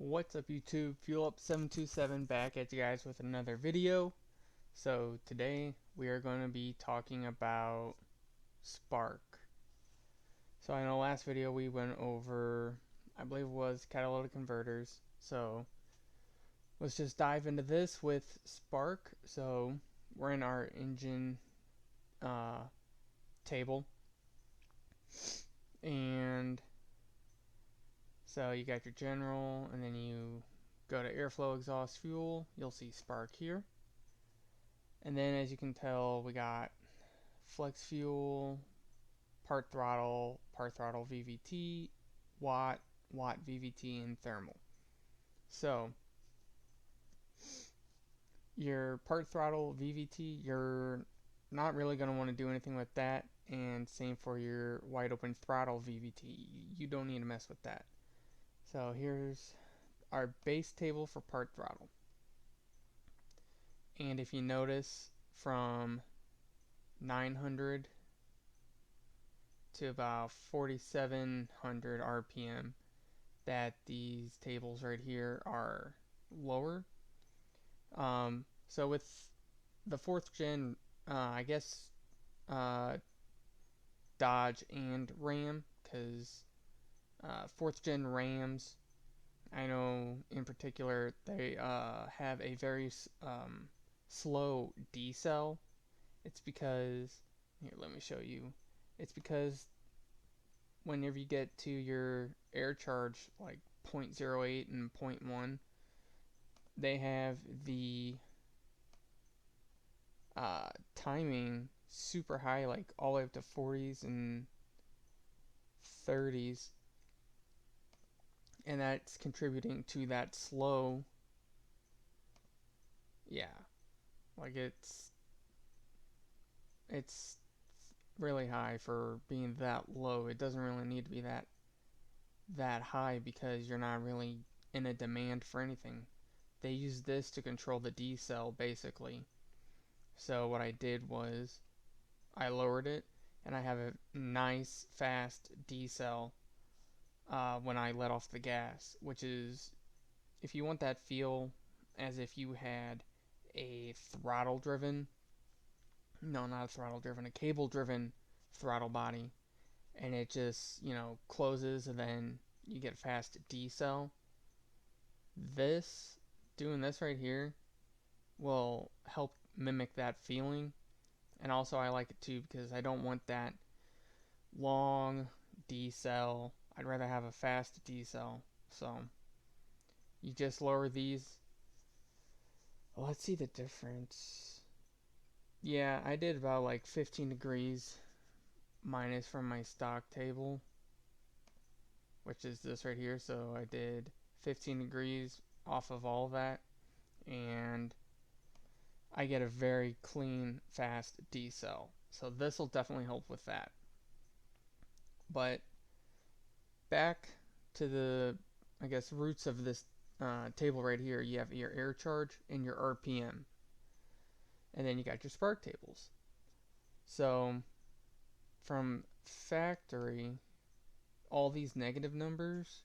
What's up YouTube? Fuel Up 727 back at you guys with another video. So today we are going to be talking about spark. So in the last video we went over, I believe it was catalytic converters. So let's just dive into this with spark. So we're in our engine table, and so you got your general, and then you go to airflow, exhaust, fuel. You'll see spark here. And then as you can tell, we got flex fuel, part throttle VVT, watt VVT, and thermal. So your part throttle VVT, you're not really going to want to do anything with that, and same for your wide open throttle VVT. You don't need to mess with that. So here's our base table for part throttle. And if you notice, from 900 to about 4700 RPM, that these tables right here are lower. So with the 4th gen, I guess Dodge and Ram, because 4th gen Rams, I know in particular, they have a very slow decel. It's because, here, let me show you. It's because whenever you get to your air charge, like 0.08 and 0.1, they have the timing super high, like all the way up to 40s and 30s, and that's contributing to that slow. Yeah, like it's really high for being that low. It doesn't really need to be that high because you're not really in a demand for anything. They use this to control the decel basically. So what I did was I lowered it, and I have a nice fast decel when I let off the gas, which is, if you want that feel as if you had a throttle driven, no, not a throttle driven, a cable driven throttle body, and it just, closes and then you get fast decel. Doing this right here will help mimic that feeling. And also I like it too because I don't want that long decel. I'd rather have a fast decel. So you just lower these. Well, let's see the difference. Yeah, I did about like 15 degrees minus from my stock table, which is this right here. So I did 15 degrees off of all that, and I get a very clean, fast decel. So this will definitely help with that. But back to the, I guess, roots of this table right here. You have your air charge and your RPM, and then you got your spark tables. So from factory, all these negative numbers,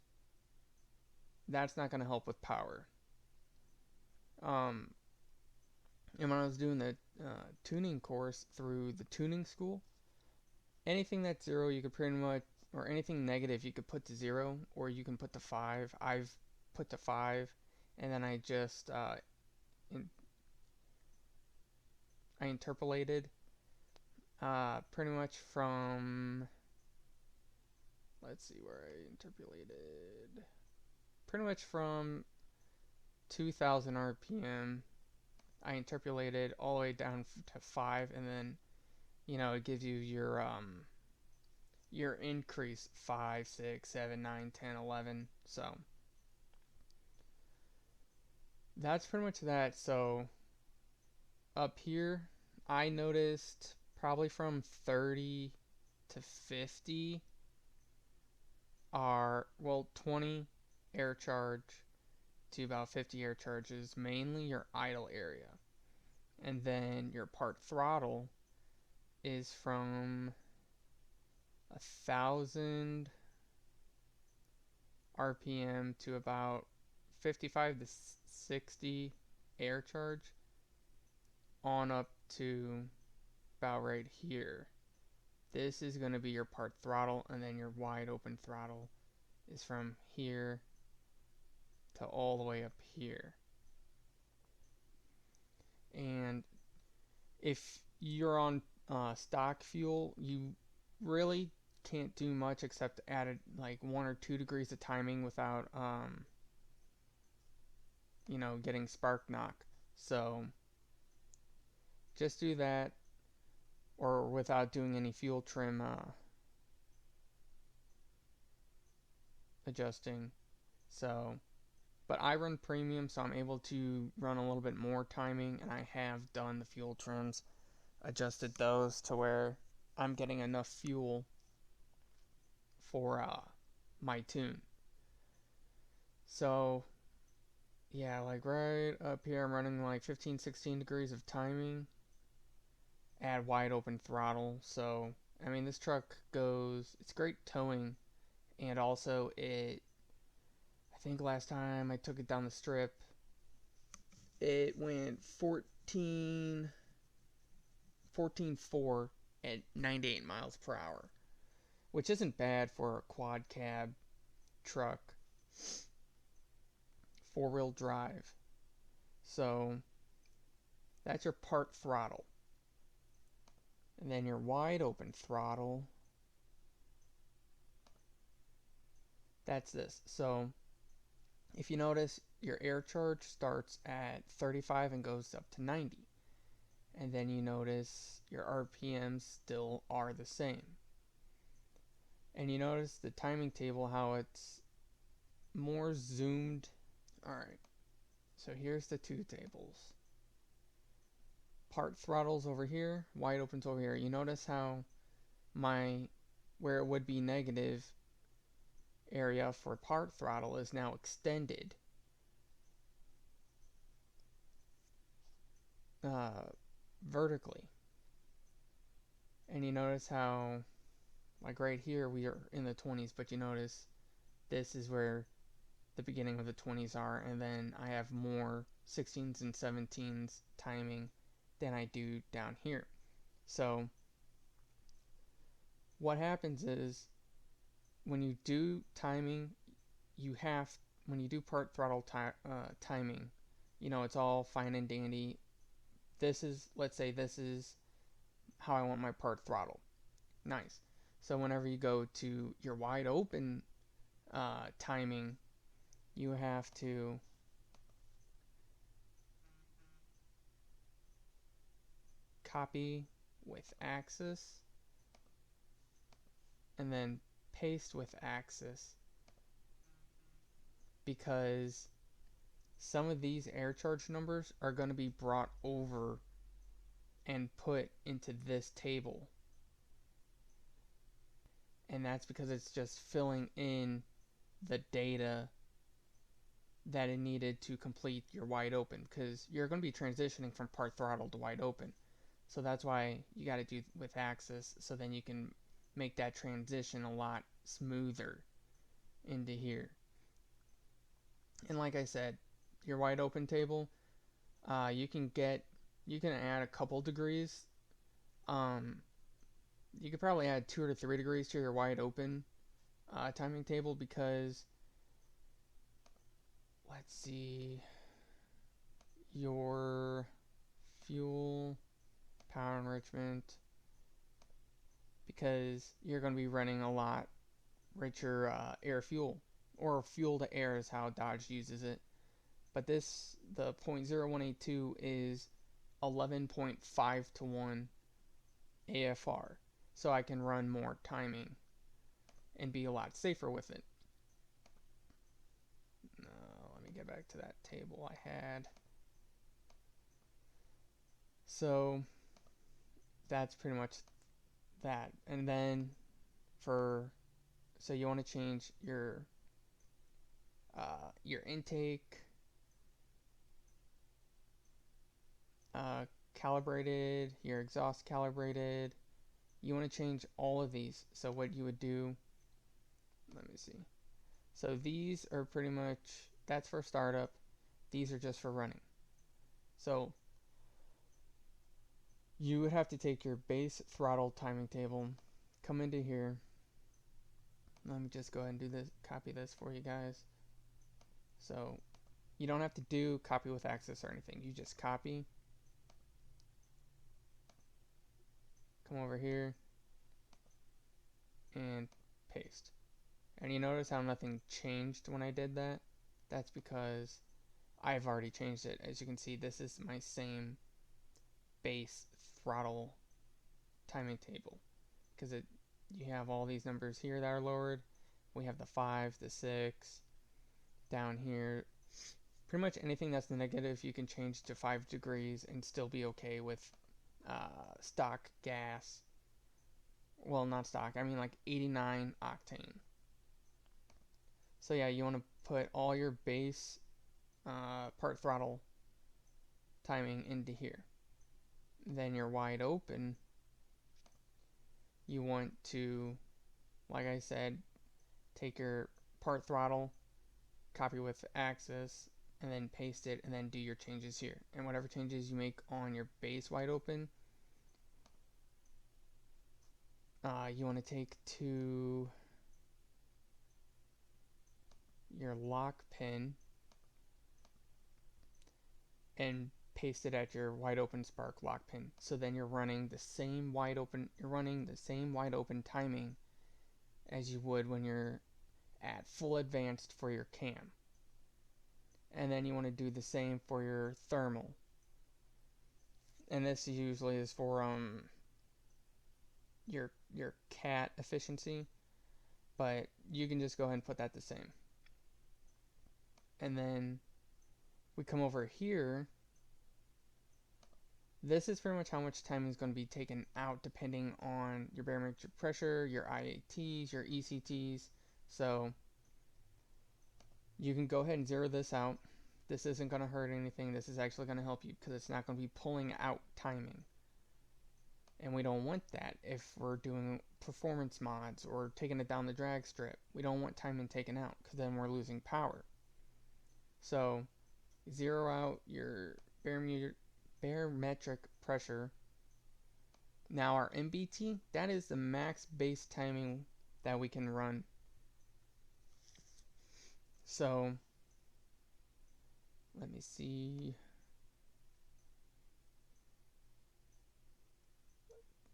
that's not going to help with power. And when I was doing the tuning course through the tuning school, anything that's 0 you could pretty much, or anything negative you could put to 0, or you can put to 5. I've put to 5, and then I just I interpolated pretty much from, let's see where I interpolated, pretty much from 2000 RPM. I interpolated all the way down to 5, and then it gives you your increase 5, 6, 7, 9, 10, 11. So that's pretty much that. So up here, I noticed probably from 30 to 50 are, well, 20 air charge to about 50 air charges, mainly your idle area. And then your part throttle is from 1000 RPM to about 55 to 60 air charge on up to about right here. This is going to be your part throttle, and then your wide open throttle is from here to all the way up here. And if you're on stock fuel, you really can't do much except add like 1 or 2 degrees of timing without getting spark knock. So just do that, or without doing any fuel trim adjusting. So, but I run premium, so I'm able to run a little bit more timing, and I have done the fuel trims, adjusted those to where I'm getting enough fuel for my tune. So yeah, like right up here I'm running like 15-16 degrees of timing, add wide open throttle. So I mean, this truck goes, it's great towing, and also I think last time I took it down the strip, it went 14.4 at 98 miles per hour, which isn't bad for a quad cab truck, 4-wheel drive. So that's your part throttle. And then your wide open throttle, that's this. So if you notice, your air charge starts at 35 and goes up to 90. And then you notice your RPMs still are the same. And you notice the timing table, how it's more zoomed. Alright, so here's the two tables. Part throttles over here, wide opens over here. You notice how where it would be negative area for part throttle is now extended vertically. And you notice how, like right here, we are in the 20s, but you notice this is where the beginning of the 20s are, and then I have more 16s and 17s timing than I do down here. So what happens is, when you do timing, when you do part throttle timing, it's all fine and dandy. Let's say this is how I want my part throttle. Nice. So whenever you go to your wide open timing, you have to copy with axis and then paste with axis, because some of these air charge numbers are going to be brought over and put into this table, and that's because it's just filling in the data that it needed to complete your wide open, because you're going to be transitioning from part throttle to wide open. So that's why you got to do with axis, so then you can make that transition a lot smoother into here. And like I said, your wide open table, you can add a couple degrees. You could probably add 2 or 3 degrees to your wide open timing table, because let's see, your fuel power enrichment, because you're going to be running a lot richer air fuel, or fuel to air is how Dodge uses it. But the 0.0182 is 11.5 to 1 AFR, so I can run more timing and be a lot safer with it. Let me get back to that table I had. So that's pretty much that. And then so you want to change your intake calibrated, your exhaust calibrated. You want to change all of these. So what you would do, let me see. So these are pretty much, that's for startup. These are just for running. So you would have to take your base throttle timing table, come into here. Let me just go ahead and do this, copy this for you guys. So you don't have to do copy with access or anything. You just copy, come over here, and paste. And you notice how nothing changed when I did that? That's because I've already changed it. As you can see, this is my same base throttle timing table, because you have all these numbers here that are lowered. We have the 5, the 6, down here. Pretty much anything that's negative you can change to 5 degrees and still be okay with stock gas. Well, not stock, I mean like 89 octane. So yeah, you want to put all your base part throttle timing into here. Then you're wide open. You want to, like I said, take your part throttle, copy with access, and then paste it, and then do your changes here. And whatever changes you make on your base wide open, you want to take to your lock pin and paste it at your wide open spark lock pin. So then you're running the same wide open timing as you would when you're at full advanced for your cam. And then you want to do the same for your thermal. And this usually is for your cat efficiency, but you can just go ahead and put that the same. And then we come over here. This is pretty much how much time is going to be taken out depending on your barometric pressure, your IATs, your ECTs. So you can go ahead and zero this out. This isn't going to hurt anything. This is actually going to help you because it's not going to be pulling out timing. And we don't want that if we're doing performance mods or taking it down the drag strip. We don't want timing taken out because then we're losing power. So zero out your barometric pressure. Now our MBT, that is the max base timing that we can run. So let me see.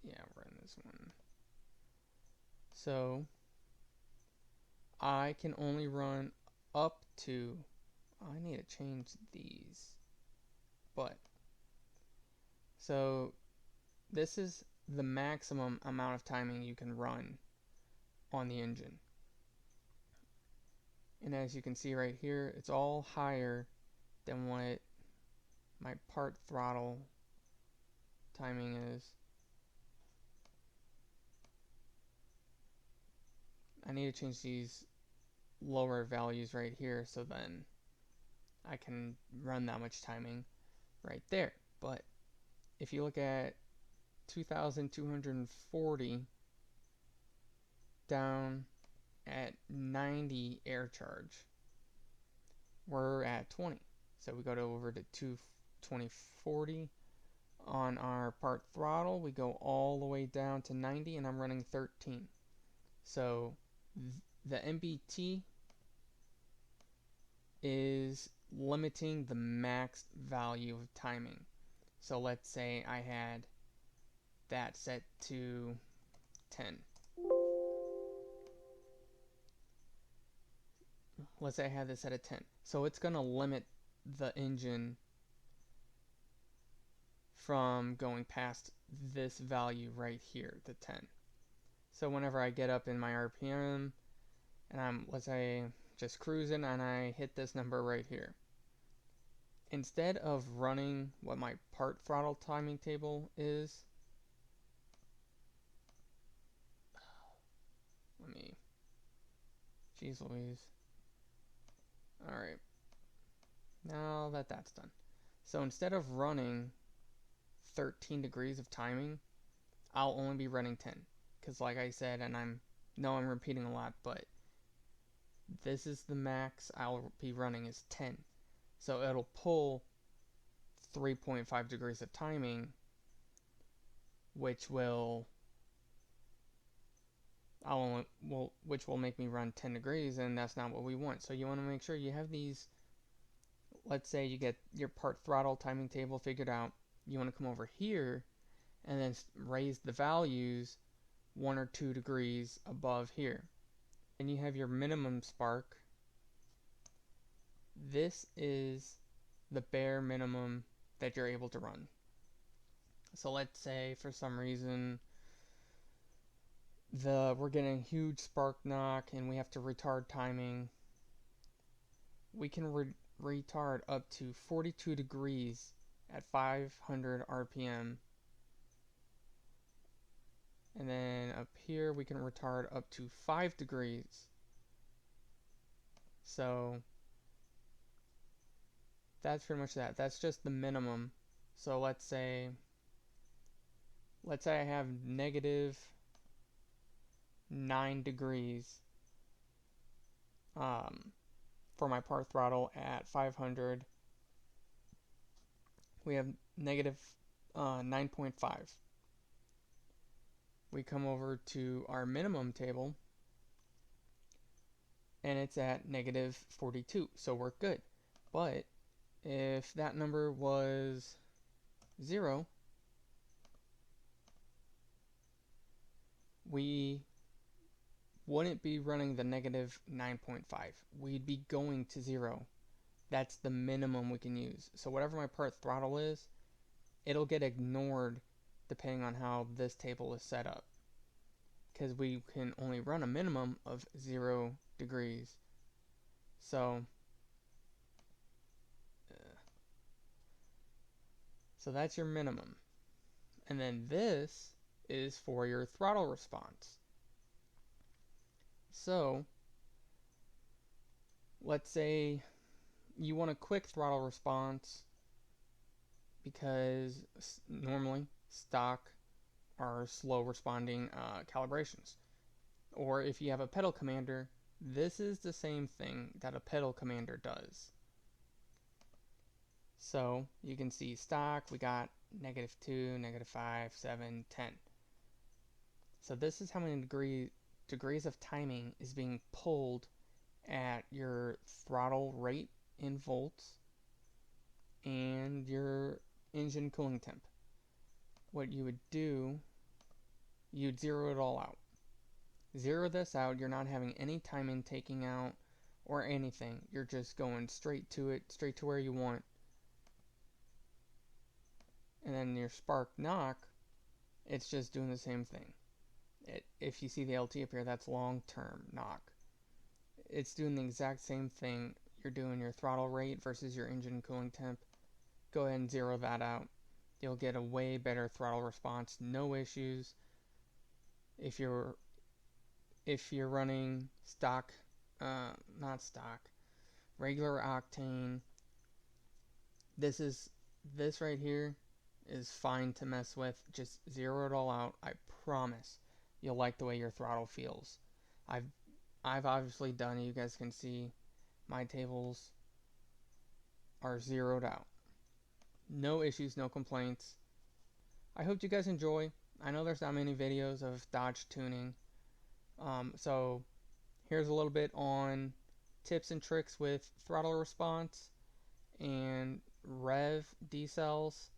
Yeah, run this one. So I can only run up to, I need to change these, but so this is the maximum amount of timing you can run on the engine. And as you can see right here, it's all higher than what my part throttle timing is. I need to change these lower values right here so then I can run that much timing right there. But if you look at 2240 down at 90 air charge, we're at 20. So we go over to 2040 on our part throttle. We go all the way down to 90 and I'm running 13. So the MBT is limiting the max value of timing. So let's say I had that set to 10. Let's say I had this set at 10. So it's going to limit the engine from going past this value right here, the 10. So whenever I get up in my RPM and I'm, let's say, just cruising and I hit this number right here, instead of running what my part throttle timing table is, let me, geez Louise. Alright, now that that's done. So instead of running 13 degrees of timing, I'll only be running 10. Because like I said, and I'm repeating a lot, but this is the max I'll be running is 10. So it'll pull 3.5 degrees of timing, which will which will make me run 10 degrees, and that's not what we want. So you want to make sure you have these. Let's say you get your part throttle timing table figured out. You want to come over here and then raise the values 1 or 2 degrees above here. And you have your minimum spark. This is the bare minimum that you're able to run. So let's say for some reason we're getting a huge spark knock and we have to retard timing. We can retard up to 42 degrees at 500 RPM. And then up here we can retard up to 5 degrees. So that's pretty much that. That's just the minimum. So let's say I have negative 9 degrees for my part throttle at 500. We have negative 9.5. We come over to our minimum table and it's at negative 42, so we're good. But if that number was 0, we wouldn't be running the negative 9.5. We'd be going to 0. That's the minimum we can use. So whatever my part throttle is, it'll get ignored depending on how this table is set up, because we can only run a minimum of 0 degrees. So that's your minimum. And then this is for your throttle response. So let's say you want a quick throttle response, because normally stock are slow responding calibrations. Or if you have a pedal commander, this is the same thing that a pedal commander does. So you can see stock, we got -2, -5, 7, 10. So this is how many degrees of timing is being pulled at your throttle rate in volts and your engine cooling temp. What you would do, you'd zero it all out. Zero this out, you're not having any timing taking out or anything. You're just going straight to it, straight to where you want. And then your spark knock, it's just doing the same thing. If you see the LT up here, that's long-term knock. It's doing the exact same thing. You're doing your throttle rate versus your engine cooling temp. Go ahead and zero that out. You'll get a way better throttle response, no issues. If you're running stock, not stock, regular octane, this right here is fine to mess with. Just zero it all out. I promise you'll like the way your throttle feels. I've obviously done it. You guys can see my tables are zeroed out. No issues, no complaints. I hope you guys enjoy. I know there's not many videos of Dodge tuning. So here's a little bit on tips and tricks with throttle response and rev decels.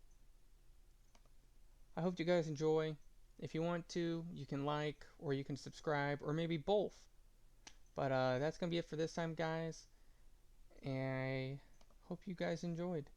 I hope you guys enjoy. If you want to, you can like, or you can subscribe, or maybe both. But that's going to be it for this time, guys. And I hope you guys enjoyed.